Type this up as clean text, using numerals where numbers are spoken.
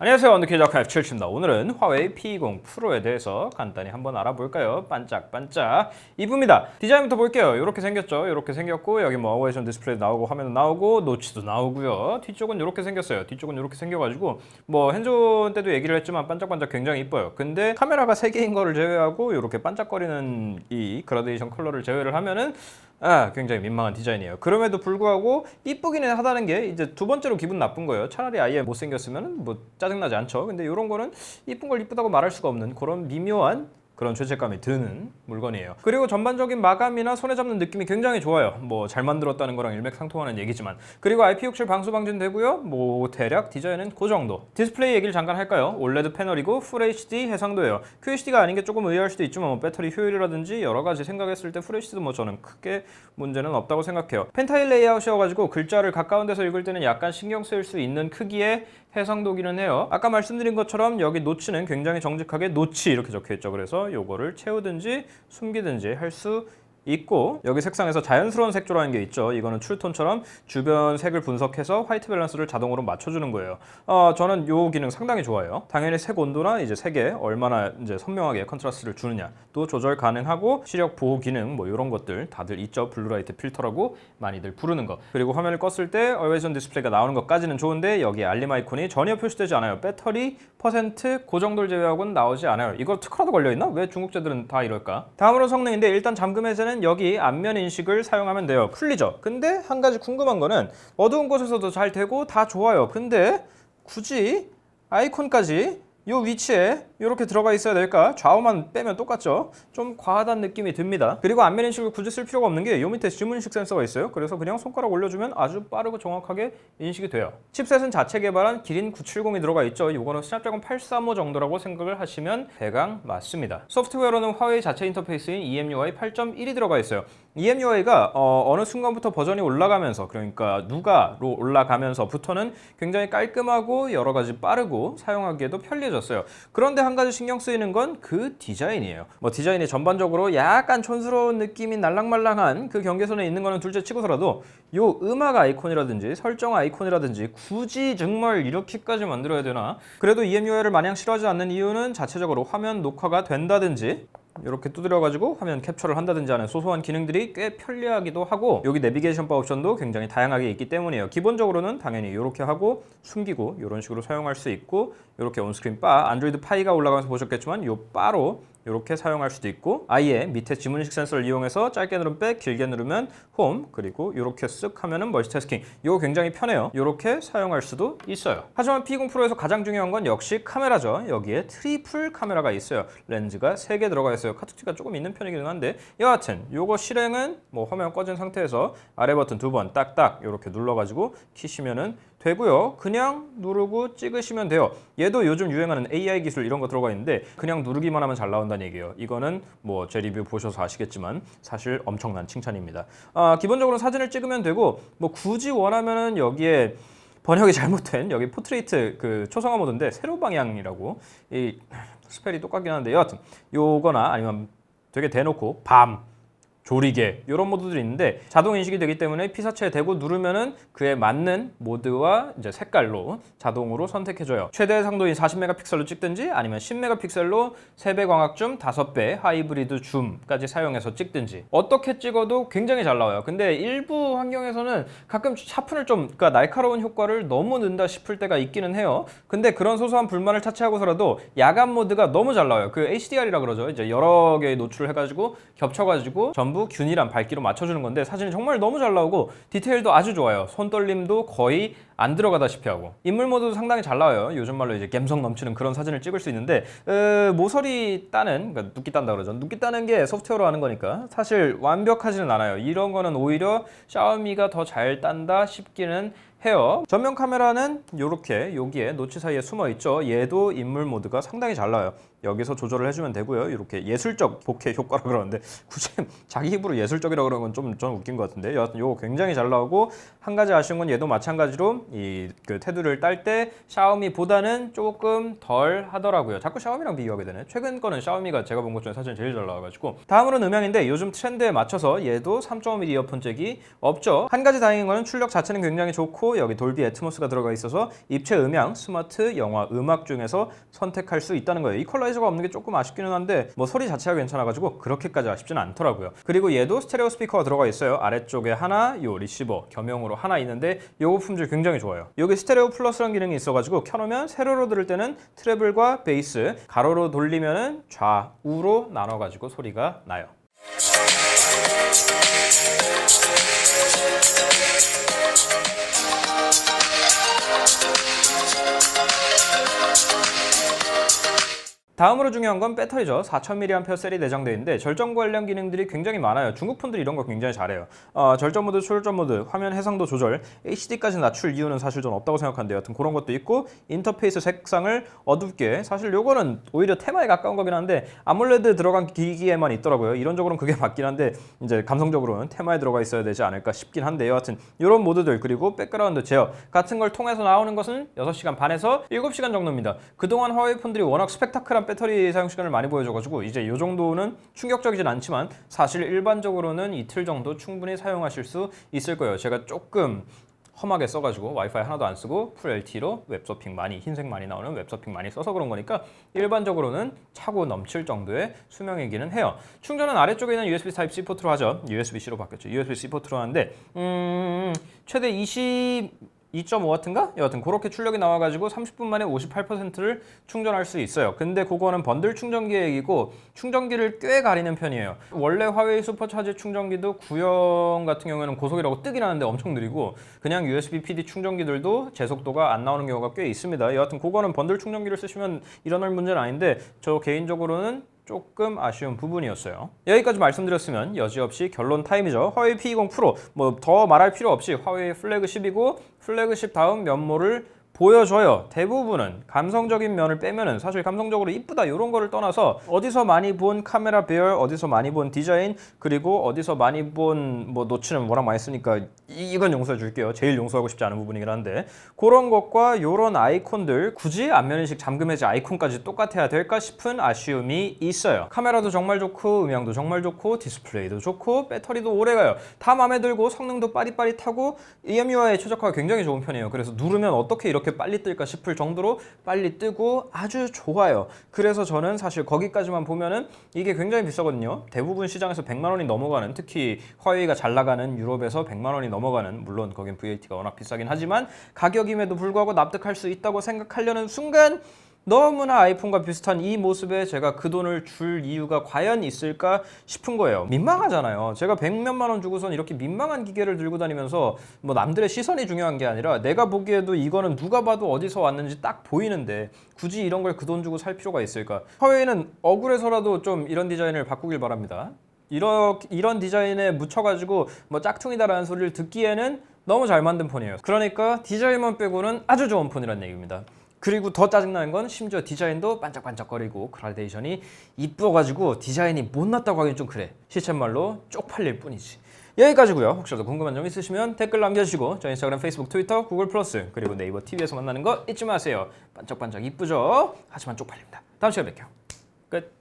안녕하세요. 언더키즈 아카이브 7입니다. 오늘은 화웨이 P20 프로에 대해서 간단히 한번 알아볼까요? 반짝반짝 이쁩니다. 디자인부터 볼게요. 이렇게 생겼죠. 이렇게 생겼고 여기 뭐 어웨이션 디스플레이 나오고 화면도 나오고 노치도 나오고요. 뒤쪽은 이렇게 생겼어요. 뒤쪽은 이렇게 생겨가지고 뭐 핸즈온 때도 얘기를 했지만 반짝반짝 굉장히 이뻐요. 근데 카메라가 3개인 거를 제외하고 이렇게 반짝거리는 이 그라데이션 컬러를 제외를 하면은 굉장히 민망한 디자인이에요. 그럼에도 불구하고 이쁘기는 하다는 게 이제 두 번째로 기분 나쁜 거예요. 차라리 아예 못생겼으면 뭐 짜증나지 않죠. 근데 이런 거는 이쁜 걸 이쁘다고 말할 수가 없는 그런 미묘한 그런 죄책감이 드는 물건이에요. 그리고 전반적인 마감이나 손에 잡는 느낌이 굉장히 좋아요. 뭐 잘 만들었다는 거랑 일맥상통하는 얘기지만. 그리고 IP67 방수 방진되고요. 뭐 대략 디자인은 그 정도. 디스플레이 얘기를 잠깐 할까요? 올레드 패널이고 풀 HD 해상도예요. QHD가 아닌 게 조금 의아할 수도 있지만 뭐 배터리 효율이라든지 여러 가지 생각했을 때 풀 HD도 뭐 저는 크게 문제는 없다고 생각해요. 펜타일 레이아웃이어가지고 글자를 가까운 데서 읽을 때는 약간 신경 쓰일 수 있는 크기의 해상도기는 해요. 아까 말씀드린 것처럼 여기 노치는 굉장히 정직하게 노치 이렇게 적혀있죠. 그래서 요거를 채우든지 숨기든지 할 수 있고 여기 색상에서 자연스러운 색조라는 게 있죠. 이거는 쿨톤처럼 주변 색을 분석해서 화이트 밸런스를 자동으로 맞춰주는 거예요. 저는 요 기능 상당히 좋아해요. 당연히 색 온도나 이제 색에 얼마나 이제 선명하게 컨트라스트를 주느냐 또 조절 가능하고 시력 보호 기능 뭐 이런 것들 다들 있죠. 블루라이트 필터라고 많이들 부르는 거. 그리고 화면을 껐을 때 어웨이전 디스플레이가 나오는 것까지는 좋은데 여기 알림 아이콘이 전혀 표시되지 않아요. 배터리 퍼센트 그 정도를 제외하고는 나오지 않아요. 이거 특허라도 걸려있나? 왜 중국제들은 다 이럴까? 다음으로 성능인데 일단 잠금 해제는 여기 안면 인식을 사용하면 돼요. 풀리죠? 근데 한 가지 궁금한 거는 어두운 곳에서도 잘 되고 다 좋아요. 근데 굳이 아이콘까지 이 위치에 이렇게 들어가 있어야 될까? 좌우만 빼면 똑같죠? 좀 과하다는 느낌이 듭니다. 그리고 안면 인식을 굳이 쓸 필요가 없는 게 이 밑에 지문 인식 센서가 있어요. 그래서 그냥 손가락 올려주면 아주 빠르고 정확하게 인식이 돼요. 칩셋은 자체 개발한 기린 970이 들어가 있죠. 이거는 스냅드래곤 835 정도라고 생각을 하시면 대강 맞습니다. 소프트웨어로는 화웨이 자체 인터페이스인 EMUI 8.1이 들어가 있어요. EMUI가 어느 순간부터 버전이 올라가면서 그러니까 누가로 올라가면서부터는 굉장히 깔끔하고 여러 가지 빠르고 사용하기에도 편리해졌어요. 그런데 한 가지 신경 쓰이는 건 그 디자인이에요. 뭐 디자인이 전반적으로 약간 촌스러운 느낌이 날랑말랑한 그 경계선에 있는 거는 둘째 치고서라도 요 음악 아이콘이라든지 설정 아이콘이라든지 굳이 정말 이렇게까지 만들어야 되나? 그래도 EMUI를 마냥 싫어하지 않는 이유는 자체적으로 화면 녹화가 된다든지 이렇게 두드려가지고 화면 캡처를 한다든지 하는 소소한 기능들이 꽤 편리하기도 하고 여기 내비게이션 바 옵션도 굉장히 다양하게 있기 때문이에요. 기본적으로는 당연히 이렇게 하고 숨기고 이런 식으로 사용할 수 있고 이렇게 온스크린 바, 안드로이드 파이가 올라가면서 보셨겠지만 이 바로 이렇게 사용할 수도 있고 아예 밑에 지문인식 센서를 이용해서 짧게 누르면 백, 길게 누르면 홈 그리고 이렇게 쓱 하면은 멀티태스킹 이거 굉장히 편해요. 이렇게 사용할 수도 있어요. 하지만 P20 프로에서 가장 중요한 건 역시 카메라죠. 여기에 트리플 카메라가 있어요. 렌즈가 3개 들어가 있어요. 카툭티가 조금 있는 편이긴 한데 여하튼 요거 실행은 뭐 화면 꺼진 상태에서 아래 버튼 2번 딱딱 이렇게 눌러가지고 키시면은 되고요. 그냥 누르고 찍으시면 돼요. 얘도 요즘 유행하는 AI 기술 이런 거 들어가 있는데 그냥 누르기만 하면 잘 나온다는 얘기예요. 이거는 뭐 제 리뷰 보셔서 아시겠지만 사실 엄청난 칭찬입니다. 기본적으로 사진을 찍으면 되고 뭐 굳이 원하면은 여기에 번역이 잘못된 여기 포트레이트 그 초성화 모드인데 세로 방향이라고 이 스펠이 똑같긴 한데 여하튼 요거나 아니면 되게 대놓고 밤 조리개 이런 모드들이 있는데 자동 인식이 되기 때문에 피사체에 대고 누르면은 그에 맞는 모드와 이제 색깔로 자동으로 선택해줘요. 최대 상도인 40메가픽셀로 찍든지 아니면 10메가픽셀로 3배 광학줌, 5배 하이브리드 줌까지 사용해서 찍든지 어떻게 찍어도 굉장히 잘 나와요. 근데 일부 환경에서는 가끔 샤픈을 좀 그러니까 날카로운 효과를 너무 넣는다 싶을 때가 있기는 해요. 근데 그런 소소한 불만을 차치하고서라도 야간 모드가 너무 잘 나와요. 그 HDR이라 그러죠. 이제 여러 개의 노출을 해가지고 겹쳐가지고 전부 균일한 밝기로 맞춰주는 건데 사진이 정말 너무 잘 나오고 디테일도 아주 좋아요. 손떨림도 거의 안 들어가다시피 하고 인물 모드도 상당히 잘 나와요. 요즘 말로 이제 감성 넘치는 그런 사진을 찍을 수 있는데 모서리 따는 그러니까 눕기 딴다 그러죠. 눕기 따는 게 소프트웨어로 하는 거니까 사실 완벽하지는 않아요. 이런 거는 오히려 샤오미가 더 잘 딴다 싶기는 해요. 전면 카메라는 이렇게 여기에 노치 사이에 숨어 있죠. 얘도 인물 모드가 상당히 잘 나와요. 여기서 조절을 해주면 되고요. 이렇게 예술적 복해 효과라 그러는데 굳이 자기 입으로 예술적이라 그러는 건 좀 전 웃긴 것 같은데 여하튼 요거 굉장히 잘 나오고 한 가지 아쉬운 건 얘도 마찬가지로 이 그 테두리를 딸 때 샤오미보다는 조금 덜 하더라고요. 자꾸 샤오미랑 비교하게 되네. 최근 거는 샤오미가 제가 본 것 중에 사실 제일 잘 나와가지고. 다음으로는 음향인데 요즘 트렌드에 맞춰서 얘도 3.5mm 이어폰 잭이 없죠. 한 가지 다행인 거는 출력 자체는 굉장히 좋고 여기 돌비 애트모스가 들어가 있어서 입체 음향, 스마트, 영화, 음악 중에서 선택할 수 있다는 거예요. 이퀄라이저가 없는 게 조금 아쉽기는 한데 뭐 소리 자체가 괜찮아가지고 그렇게까지 아쉽지는 않더라고요. 그리고 얘도 스테레오 스피커가 들어가 있어요. 아래쪽에 하나, 요 리시버 겸용으로 하나 있는데 요거 품질 굉장히 좋아요. 여기 스테레오 플러스라는 기능이 있어가지고 켜놓으면 세로로 들을 때는 트래블과 베이스, 가로로 돌리면은 좌우로 나눠가지고 소리가 나요. 다음으로 중요한 건 배터리죠. 4000mAh 내장되어 있는데 절전 관련 기능들이 굉장히 많아요. 중국 폰들이 이런 거 굉장히 잘해요. 절전 모드, 초절전 모드, 화면 해상도 조절, HD까지 낮출 이유는 사실 전 없다고 생각하는데 여튼 그런 것도 있고 인터페이스 색상을 어둡게 사실 요거는 오히려 테마에 가까운 거긴 한데 아몰레드 들어간 기기에만 있더라고요. 이론적으로는 그게 맞긴 한데 이제 감성적으로는 테마에 들어가 있어야 되지 않을까 싶긴 한데 여하튼 이런 모드들 그리고 백그라운드 제어 같은 걸 통해서 나오는 것은 6시간 반에서 7시간 정도입니다. 그동안 화웨이 폰들이 워낙 스펙타클한 배터리 사용 시간을 많이 보여줘가지고 이제 이 정도는 충격적이진 않지만 사실 일반적으로는 이틀 정도 충분히 사용하실 수 있을 거예요. 제가 조금 험하게 써가지고 와이파이 하나도 안 쓰고 풀 LTE로 웹서핑 많이 흰색 많이 나오는 웹서핑 많이 써서 그런 거니까 일반적으로는 차고 넘칠 정도의 수명이기는 해요. 충전은 아래쪽에 있는 USB Type-C 포트로 하죠. USB-C로 바뀌었죠. USB-C 포트로 하는데 최대 2.5W인가? 여하튼 그렇게 출력이 나와가지고 30분 만에 58%를 충전할 수 있어요. 근데 그거는 번들 충전기 얘기고 충전기를 꽤 가리는 편이에요. 원래 화웨이 슈퍼차지 충전기도 구형 같은 경우에는 고속이라고 뜨긴 하는데 엄청 느리고 그냥 USB PD 충전기들도 제속도가 안 나오는 경우가 꽤 있습니다. 여하튼 그거는 번들 충전기를 쓰시면 일어날 문제는 아닌데 저 개인적으로는 조금 아쉬운 부분이었어요. 여기까지 말씀드렸으면 여지없이 결론 타임이죠. 화웨이 P20 프로 뭐 더 말할 필요 없이 화웨이 플래그십이고 플래그십 다음 면모를 보여줘요. 대부분은 감성적인 면을 빼면은 사실 감성적으로 이쁘다 이런 거를 떠나서 어디서 많이 본 카메라 배열, 어디서 많이 본 디자인, 그리고 어디서 많이 본 뭐 노치는 워낙 많이 쓰니까 이건 용서해 줄게요. 제일 용서하고 싶지 않은 부분이긴 한데 그런 것과 요런 아이콘들 굳이 안면 인식 잠금 해제 아이콘까지 똑같아야 될까 싶은 아쉬움이 있어요. 카메라도 정말 좋고 음향도 정말 좋고 디스플레이도 좋고 배터리도 오래가요. 다 마음에 들고 성능도 빠릿빠릿하고 EMUI 최적화가 굉장히 좋은 편이에요. 그래서 누르면 어떻게 이렇게 빨리 뜰까 싶을 정도로 빨리 뜨고 아주 좋아요. 그래서 저는 사실 거기까지만 보면은 이게 굉장히 비싸거든요. 대부분 시장에서 100만 원이 넘어가는, 특히 화웨이가 잘 나가는 유럽에서 100만 원이 넘어가는, 물론 거긴 VAT가 워낙 비싸긴 하지만 가격임에도 불구하고 납득할 수 있다고 생각하려는 순간 너무나 아이폰과 비슷한 이 모습에 제가 그 돈을 줄 이유가 과연 있을까 싶은 거예요. 민망하잖아요. 제가 100몇만 원 주고선 이렇게 민망한 기계를 들고 다니면서 뭐 남들의 시선이 중요한 게 아니라 내가 보기에도 이거는 누가 봐도 어디서 왔는지 딱 보이는데 굳이 이런 걸 그 돈 주고 살 필요가 있을까? 화웨이는 억울해서라도 좀 이런 디자인을 바꾸길 바랍니다. 이런 디자인에 묻혀가지고 뭐 짝퉁이다라는 소리를 듣기에는 너무 잘 만든 폰이에요. 그러니까 디자인만 빼고는 아주 좋은 폰이라는 얘기입니다. 그리고 더 짜증나는 건 심지어 디자인도 반짝반짝거리고 그라데이션이 이뻐가지고 디자인이 못났다고 하긴 좀 그래. 시쳇말로 쪽팔릴 뿐이지. 여기까지고요. 혹시라도 궁금한 점 있으시면 댓글 남겨주시고 저 인스타그램, 페이스북, 트위터, 구글 플러스 그리고 네이버 TV에서 만나는 거 잊지 마세요. 반짝반짝 이쁘죠? 하지만 쪽팔립니다. 다음 시간에 뵐게요. 끝.